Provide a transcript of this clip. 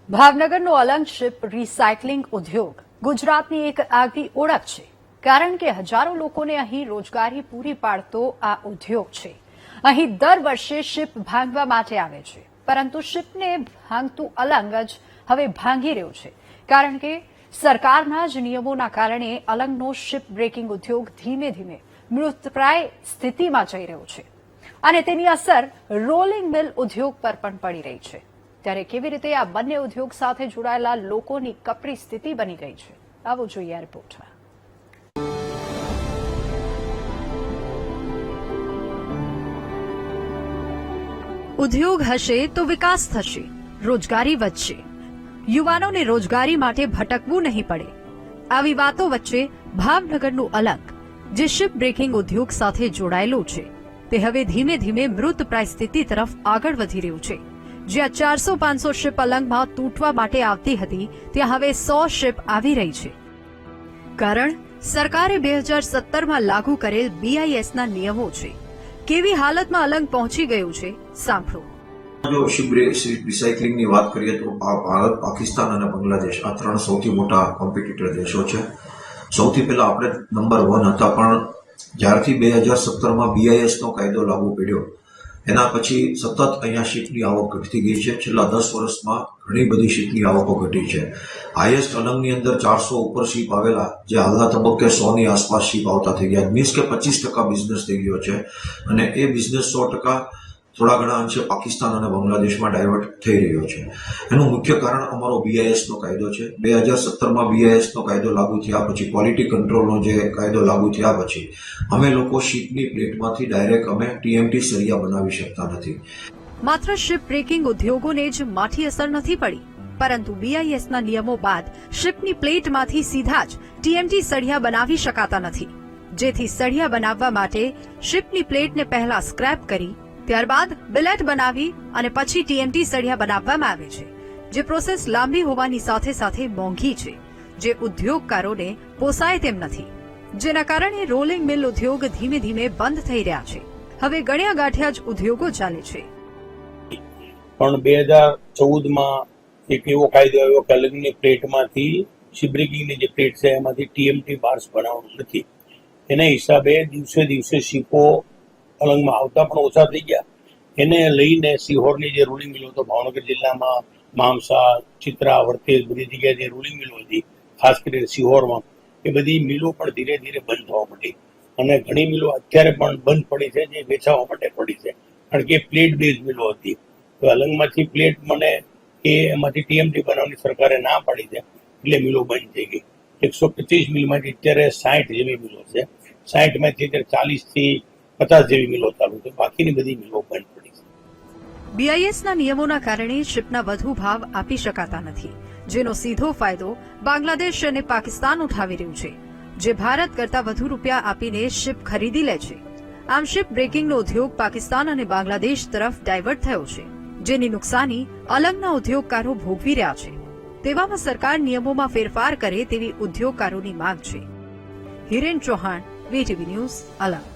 ભાવનગરનો Alang ship recycling ઉદ્યોગ ગુજરાતની એક આગવી ઓળખ છે, કારણ કે હજારો લોકોને અહીં રોજગારી પૂરી પાડતો આ ઉદ્યોગ છે. અહીં દર વર્ષે શિપ ભાંગવા માટે આવે છે, પરંતુ શિપને ભાંગતું અલંગ જ હવે ભાંગી રહ્યું છે, કારણ કે સરકારના જ નિયમોના કારણે અલંગનો શિપ બ્રેકિંગ ઉદ્યોગ ધીમે ધીમે મૃતપ્રાય સ્થિતિમાં જઈ રહ્યો છે અને તેની અસર રોલિંગ મિલ ઉદ્યોગ પર પણ પડી રહી છે. ત્યારે કેવી રીતે આ બંને ઉદ્યોગ સાથે જોડાયેલા લોકોની કપરી સ્થિતિ બની ગઈ છે, આવો જોઈએ આ રિપોર્ટમાં. ઉદ્યોગ હશે તો વિકાસ થશે, રોજગારી વધશે, યુવાનોને રોજગારી માટે ભટકવું નહીં પડે. આવી વાતો વચ્ચે ભાવનગરનું અલંગ, જે શિપ બ્રેકિંગ ઉદ્યોગ સાથે જોડાયેલું છે, તે હવે ધીમે ધીમે મૃતપ્રાય સ્થિતિ તરફ આગળ વધી રહ્યું છે. જ્યાં 400-500 શિપ અલંગમાં તૂટવા માટે આવતી હતી, ત્યાં હવે 100 શિપ આવી રહી છે. કારણ સરકારે 2017માં લાગુ કરેલ BISના નિયમો છે. કેવી હાલતમાં અલંગ પહોંચી ગયું છે, સાંભળો. જો શિપ રિસાયકલિંગની વાત કરીએ તો ભારત, પાકિસ્તાન અને બાંગ્લાદેશ આ ત્રણ સૌથી મોટા કોમ્પિટિટર દેશો છે. સૌથી પહેલા આપણે નંબર 1 હતા, પણ જ્યારથી 2017માં BISનો કાયદો લાગુ પડ્યો એના પછી સતત અહીંયા શિપની આવક ઘટતી ગઈ છે. છેલ્લા 10 વર્ષમાં ઘણી બધી શિપની આવકો ઘટી છે. હાઈએસ્ટ અલંગની અંદર 400 ઉપર શિપ આવેલા, જે હાલના તબક્કે 100ની આસપાસ શિપ આવતા થઈ ગયા. મીન્સ કે 25% બિઝનેસ થઈ ગયો છે અને એ બિઝનેસ 100% થોડા ઘણા અંશે પાકિસ્તાન અને બાંગ્લાદેશમાં ડાયવર્ટ થઈ રહ્યો છે. એનું મુખ્ય કારણ અમારો BISનો કાયદો છે. 2017માં BISનો કાયદો લાગુ થયા પછી, ક્વોલિટી કંટ્રોલનો જે કાયદો લાગુ થયા પછી, અમે લોકો શિપની પ્લેટમાંથી ડાયરેક્ટ અમે TMT સળિયા બનાવી શકતા નથી. માત્ર શિપ બ્રેકિંગ ઉદ્યોગોને જ માઠી અસર નથી પડી, પરંતુ BISના નિયમો બાદ શિપની પ્લેટમાંથી સીધા જ TMT સળિયા બનાવી શકાતા નથી. જેથી સળિયા બનાવવા માટે શિપની પ્લેટને પહેલા સ્ક્રેપ કરી, ત્યારબાદ બિલેટ બનાવી અને પછી TMT સળિયા બનાવવામાં આવે છે. જે પ્રોસેસ લાંબી હોવાની સાથે સાથે મોંઘી છે, જે ઉદ્યોગકારોને પોસાય તેમ નથી, જેના કારણે રોલિંગ મિલ ઉદ્યોગ ધીમે ધીમે બંધ થઈ રહ્યા છે. હવે ગણ્યા ગાંઠ્યા જ ઉદ્યોગો ચાલે છે. પણ 2014માં એક એવો કાયદો આવ્યો કે અલંગની પ્લેટમાંથી શિપ બ્રેકિંગની જે પ્લેટ છે એમાંથી TMT બાર્સ બનાવવાનું નથી. એના હિસાબે દિવસે દિવસે શિપો અલંગમાં આવતા પણ ઓછા થઈ ગયા. એને લઈને સિહોરની જે રોલિંગ મિલો હતો, ભાવનગર જિલ્લામાં મામસા, ચિત્રા, વર્તેજ બધી જગ્યાએ જે રોલિંગ મિલો હતી, ખાસ કરીને સિહોરમાં, એ બધી મિલો પણ ધીરે ધીરે બંધ થવા માંડી. અને ઘણી મિલો અત્યારે પણ બંધ પડી છે, જે વેચાવા માટે પડી છે, કારણ કે પ્લેટ બેઝ મિલો હતી. તો અલંગમાંથી પ્લેટ મને એમાંથી TMT બનાવવાની સરકારે ના પાડી છે, એટલે મિલો બંધ થઈ ગઈ. 125 મિલમાંથી અત્યારે 60 જેવી મિલો છે. 60માંથી અત્યારે 40થી 50 જેવી મિલો ચાલુ છે. બાકીની બધી મિલો બંધ પડી છે. BISના નિયમોના કારણે શિપના વધુ ભાવ આપી શકાતા નથી, જેનો સીધો ફાયદો બાંગ્લાદેશ અને પાકિસ્તાન ઉઠાવી રહ્યું છે, જે ભારત કરતાં વધુ રૂપિયા આપીને શિપ ખરીદી લે છે. આમ શિપ બ્રેકિંગનો ઉદ્યોગ પાકિસ્તાન અને બાંગ્લાદેશ તરફ ડાયવર્ટ થયો છે, જેની નુકસાની અલંગના ઉદ્યોગકારો ભોગવી રહ્યા છે. તેવામાં સરકાર નિયમોમાં ફેરફાર કરે તેવી ઉદ્યોગકારોની માંગ છે. Hiren Chauhan, VTV news, Alang.